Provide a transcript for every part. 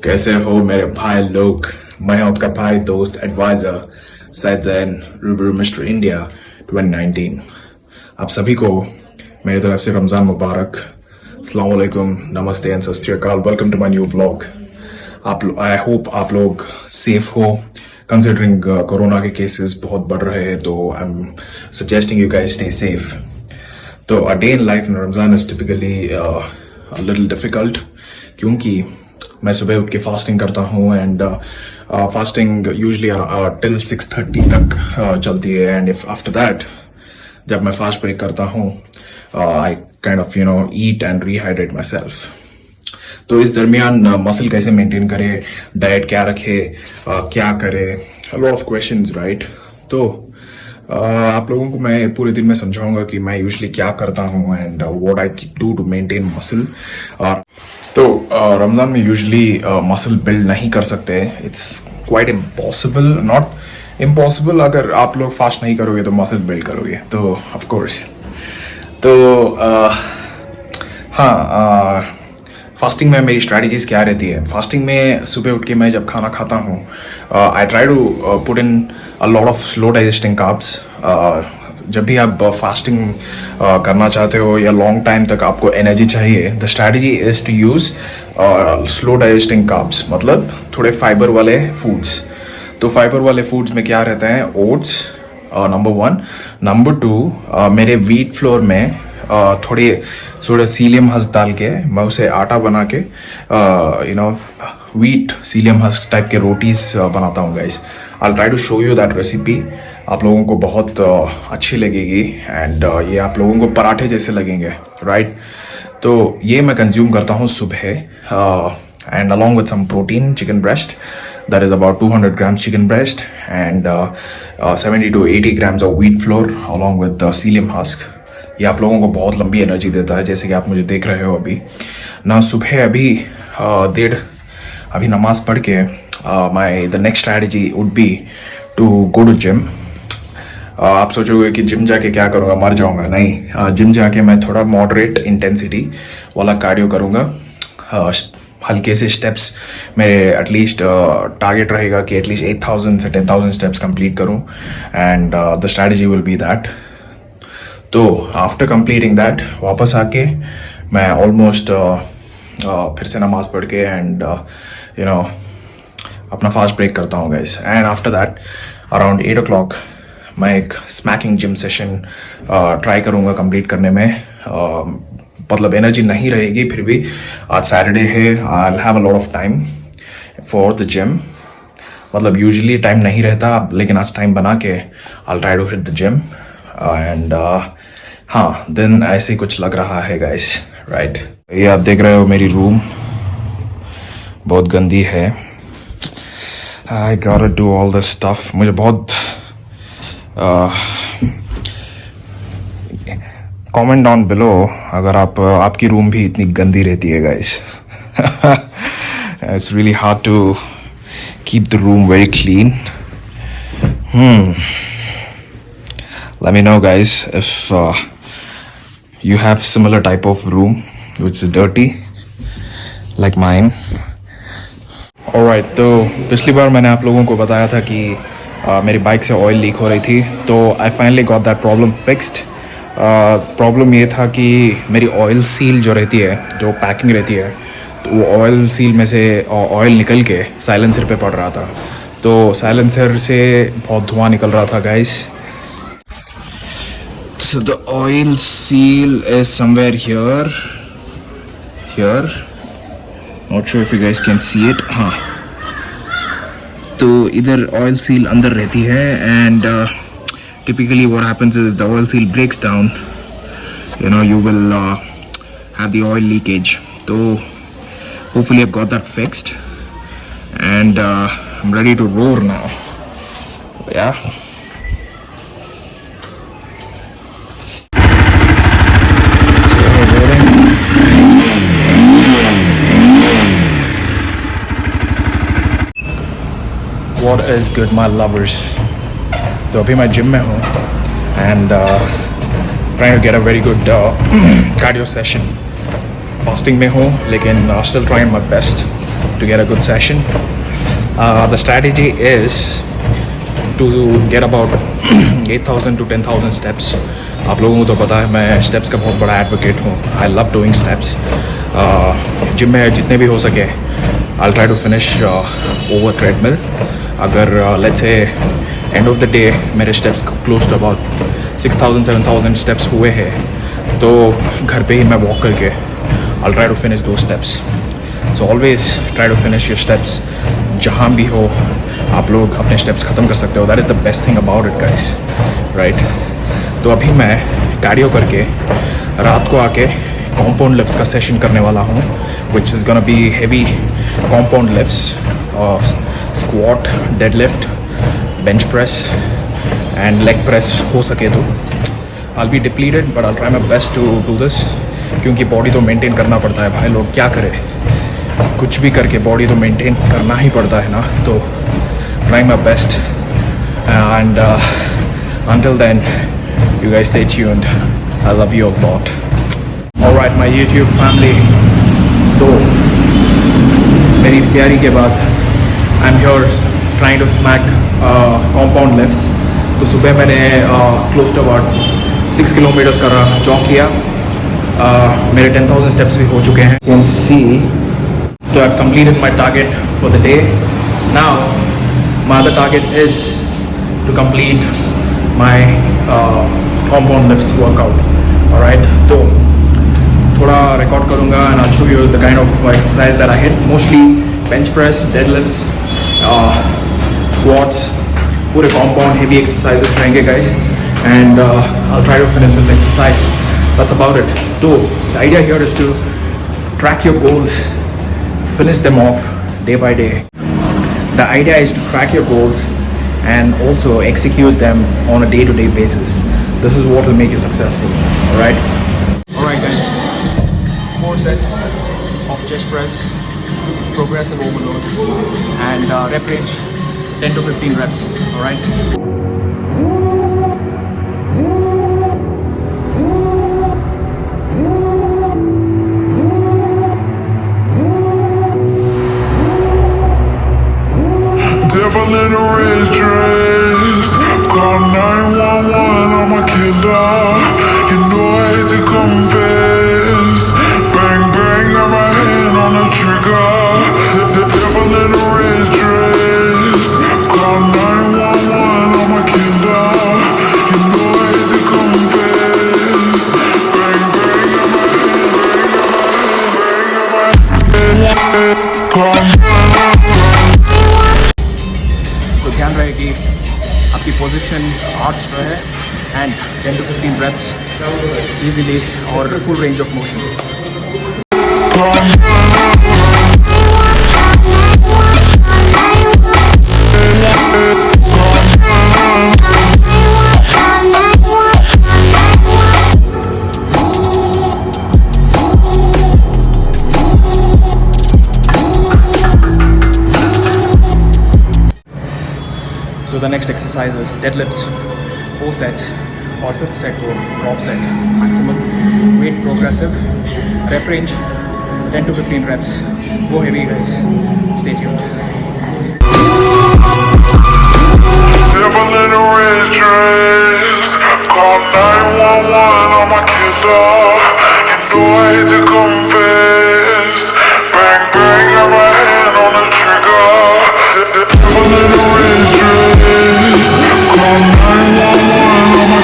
कैसे हो मेरे भाई लोग। मैं हूं आपका भाई दोस्त एडवाइजर सैद जैन रूबरू मिस्टर इंडिया 2019। आप सभी को मेरी तरफ से रमज़ान मुबारक। अस्सलाम वालेकुम, नमस्ते and Sat Shri Akal. Welcome to my new vlog. I hope आप लोग सेफ हो। कंसिडरिंग कोरोना के केसेस बहुत बढ़ रहे हैं तो I am suggesting you guys stay safe. तो a day in life in Ramzan is typically little difficult, क्योंकि मैं सुबह उठ के फास्टिंग करता हूँ एंड फास्टिंग यूजली टिल 6:30 तक चलती है। एंड इफ आफ्टर दैट जब मैं फास्ट ब्रेक करता हूँ I kind of eat and rehydrate my self. तो इस दरमियान मसल कैसे मेंटेन करे, डाइट क्या रखे, क्या करे, लॉट ऑफ क्वेश्चंस राइट। तो आप लोगों को मैं पूरे दिन में समझाऊंगा कि मैं यूजुअली क्या करता हूँ and what I do to maintain muscle. तो रमज़ान में यूजुअली मसल बिल्ड नहीं कर सकते। It's quite impossible, not impossible. अगर आप लोग फास्ट नहीं करोगे तो मसल बिल्ड करोगे तो ऑफ कोर्स। तो हाँ, फास्टिंग में मेरी स्ट्रैटेजीज क्या रहती है। फास्टिंग में सुबह उठ के मैं जब खाना खाता हूँ I try to put in a lot of slow digesting carbs. जब भी आप फास्टिंग करना चाहते हो या लॉन्ग टाइम तक आपको एनर्जी चाहिए, the strategy is to use slow digesting carbs, मतलब थोड़े फाइबर वाले फूड्स। तो फाइबर वाले फूड्स में क्या रहता है, ओट्स नंबर 1। नंबर 2 मेरे व्हीट फ्लोर में थोड़े सीलियम हस्क डाल के मैं उसे आटा बना के व्हीट सीलियम हस्क टाइप के रोटीज बनाता हूँ guys. I try to show you that recipe. आप लोगों को बहुत अच्छी लगेगी एंड ये आप लोगों को पराठे जैसे लगेंगे राइट। तो ये मैं कंज्यूम करता हूँ सुबह and along with some protein, chicken breast, that is about 200 grams chicken breast and 70 to 80 grams of wheat flour along with the psyllium husk। ये आप लोगों को बहुत लंबी एनर्जी देता है, जैसे कि आप मुझे देख रहे हो अभी ना। सुबह अभी नमाज पढ़ के my the next strategy would be to go to gym. आप सोचोगे कि जिम जाके क्या करूँगा, मर जाऊँगा। नहीं, जिम जाके मैं थोड़ा मॉडरेट इंटेंसिटी वाला कार्डियो करूँगा। हल्के से स्टेप्स मेरे एटलीस्ट टारगेट रहेगा कि एटलीस्ट 8,000 से 10,000 स्टेप्स कंप्लीट करूँ and the strategy will be that. तो आफ्टर कंप्लीटिंग दैट वापस आके मैं ऑलमोस्ट फिर से नमाज पढ़ के एंड अपना फास्ट ब्रेक करता हूँ guys. And after that around 8 o'clock मैं एक स्मैकिंग जिम सेशन ट्राई करूँगा कंप्लीट करने में। मतलब एनर्जी नहीं रहेगी, फिर भी आज सैटरडे है, I have a lot of time for the gym. मतलब यूजुअली टाइम नहीं रहता, लेकिन आज टाइम बना के I try to hit the gym and हाँ, देन ऐसे कुछ लग रहा है गाइस राइट। ये आप देख रहे हो मेरी रूम बहुत गंदी है। I got to do all this stuff. मुझे बहुत कमेंट डाउन बिलो अगर आपकी रूम भी इतनी गंदी रहती है guys. It's really hard to keep the room very clean. Let me know guys if you have similar type of room which is dirty like mine. Alright, तो पिछली बार मैंने आप लोगों को बताया था कि मेरी बाइक से ऑयल लीक हो रही थी, तो I finally got that problem fixed. Problem ये था कि मेरी ऑयल सील जो रहती है, जो पैकिंग रहती है, तो वो ऑयल सील में से ऑयल निकल के साइलेंसर पे पड़ रहा था। तो साइलेंसर से बहुत धुआं निकल रहा था guys. So the oil seal is somewhere here, not sure if you guys can see it. हाँ, तो इधर ऑयल सील अंदर रहती है and typically what happens is the oil seal breaks down, you will have the oil leakage. So hopefully I've got that fixed and I'm ready to roar now. Yeah, what is good my lovers? तो अभी मैं gym में हूँ and trying to get a very good cardio session. Fasting में हूँ लेकिन still trying my best. to get a good session. The strategy is to get about 8,000 to 10,000 steps. आप लोगों को तो पता है मैं स्टेप्स का बहुत बड़ा एडवोकेट हूँ. I love doing steps. Gym में जितने भी हो सके I'll try to finish over treadmill. अगर let's say end of the day मेरे steps close to about 6,000 7,000 steps हुए हैं तो घर पे ही मैं walk करके I'll try to finish those steps. So always try to finish your steps. जहाँ भी हो आप लोग अपने steps ख़त्म कर सकते हो. That is the best thing about it guys, right? तो अभी मैं cardio करके रात को आके compound lifts का session करने वाला हूँ, which is gonna be heavy compound lifts, squat, deadlift, bench press and leg press हो सके तो. I'll be depleted but I'll try my best to do this क्योंकि बॉडी तो मेंटेन करना पड़ता है भाई लोग. क्या करें, कुछ भी करके बॉडी तो मेंटेन करना ही पड़ता है ना. तो trying my best and until then you guys stay tuned. I love you a lot. Alright my YouTube family, तो मेरी तैयारी के बाद I'm here trying to smack compound lifts. तो सुबह मैंने close to about 6 kilometers का जॉग किया. मेरे 10,000 steps भी हो चुके हैं. You can see. So I've completed my target for the day. Now my other target is to complete my compound lifts workout. Alright, तो थोड़ा रिकॉर्ड करूँगा and I'll show you the kind of exercise that I hit. Mostly bench press, deadlifts, squats, पूरे compound heavy exercises रहेंगे guys. And I'll try to finish this exercise. That's about it. So the idea here is to track your goals, finish them off day by day. The idea is to track your goals and also execute them on a day-to-day basis. This is what will make you successful. Alright guys, 4 sets of chest press, progressive overload and rep range 10 to 15 reps. Alright. Devil in a red dress, call 911, I'm a killer. You know I hate to confess. Bang bang, got my hand on the trigger. The devil in a red dress, call 911, I'm a killer. You know I hate to confess. Bang bang, got my hand, call. तो ध्यान रहे कि आपकी position arch रहे and 10 to 15 reps easily और full range of motion. So the next exercise is deadlifts, 4 sets और 5th set को drop set maximum, weight progressive, rep range 10 to 15 reps. Go heavy guys, stay tuned. Devil in a red dress, call 911, I'm a killer. You know I hate to confess. Bang bang, got my hand on the trigger. The devil in a red dress, call 911, I'm a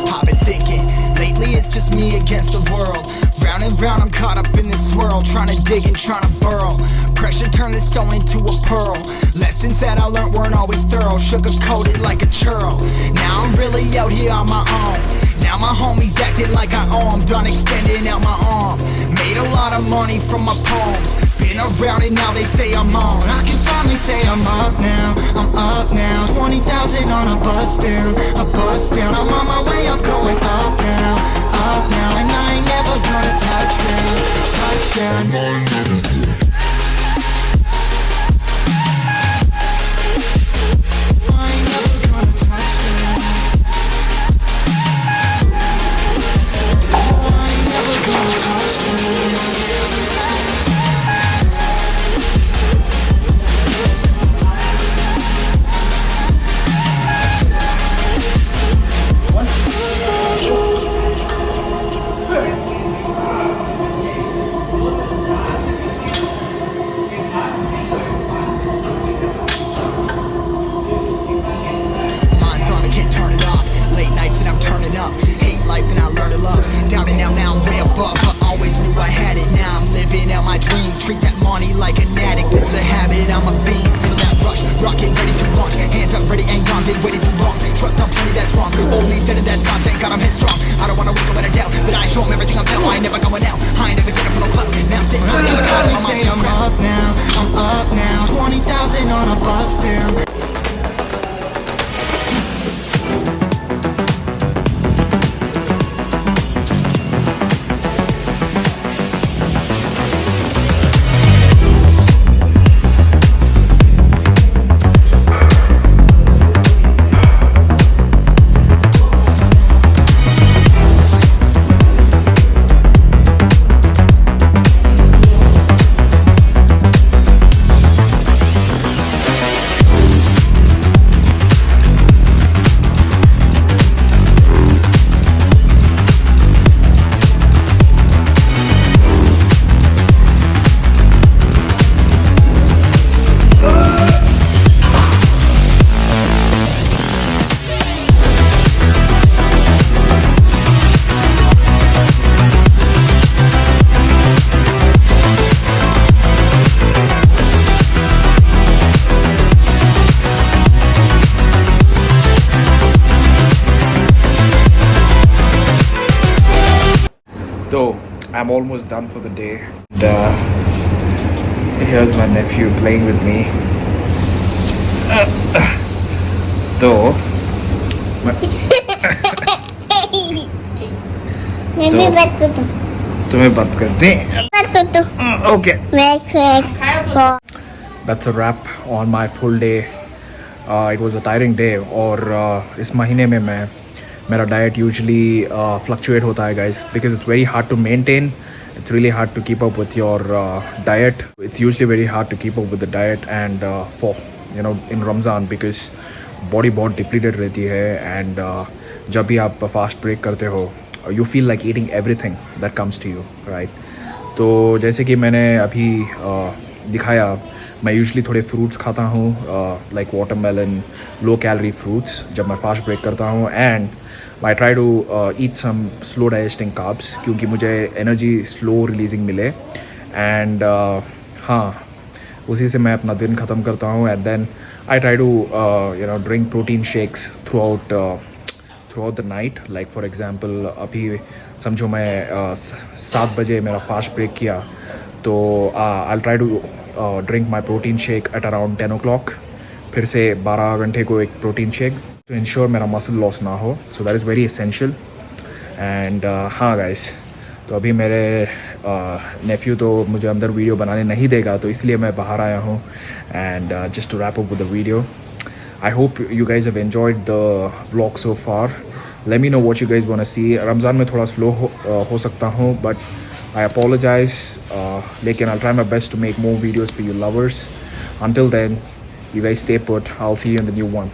I've been thinking, lately it's just me against the world. Round and round I'm caught up in this swirl, trying to dig and trying to burrow. Pressure turned this stone into a pearl. Lessons that I learned weren't always thorough, sugar-coated like a churl. Now I'm really out here on my own. Now my homies acting like I owe 'em, done extending out my arm. Made a lot of money from my poems, been around it now they say I'm on. I can finally say I'm up now, I'm up now. 20,000 on a bus down, I'm on my way, I'm going up now, and I ain't never gonna touch down. they waited too long. Trust on plenty, that's wrong. Old me's dead and that's gone, thank God I'm headstrong. I don't wanna wake up with a doubt that I show 'em everything I'm about. I ain't never going out, I ain't never getting for no clout. Now I'm sitting right in the front, say I'm up now, I'm up now. 20,000 on a bus down. So I'm almost done for the day. And, here's my nephew playing with me. तो मैं भी बात करता हूँ तुम्हें बात करते बात करता हूँ Okay. मैं sex That's a wrap on my full day. It was a tiring day. और इस महीने में मेरा diet usually fluctuate होता है guys, because it's very hard to maintain. It's really hard to keep up with your diet. It's usually very hard to keep up with the diet and for in Ramzan, because body बहुत depleted रहती है, and जब भी आप fast break करते हो you feel like eating everything that comes to you, right? तो जैसे कि मैंने अभी दिखाया, मैं यूजुअली थोड़े फ्रूट्स खाता हूँ, like watermelon, low calorie fruits जब मैं फास्ट ब्रेक करता हूँ, and I try to eat some slow digesting carbs, क्योंकि मुझे एनर्जी स्लो रिलीजिंग मिले, एंड हाँ उसी से मैं अपना दिन ख़त्म करता हूँ. And then I try to drink protein shakes throughout the night. Like for example अभी समझो मैं 7 बजे मेरा फास्ट ब्रेक किया, तो I try to drink my protein shake at around 10 o'clock. फिर से 12 घंटे को एक प्रोटीन शेक टू इंश्योर मेरा मसल लॉस ना हो. So that is very essential. And हाँ गाइस, तो अभी मेरे नेफ्यू तो मुझे अंदर वीडियो बनाने नहीं देगा, तो इसलिए मैं बाहर आया हूँ. And just to wrap up with the video, I hope you guys have enjoyed the vlog so far. Let me know what you guys want to see. Ramzan में थोड़ा स्लो हो सकता हूँ, but I apologize. लेकिन I'll try my best to make more videos for you lovers. Until then, you guys stay put. I'll see you in the new one.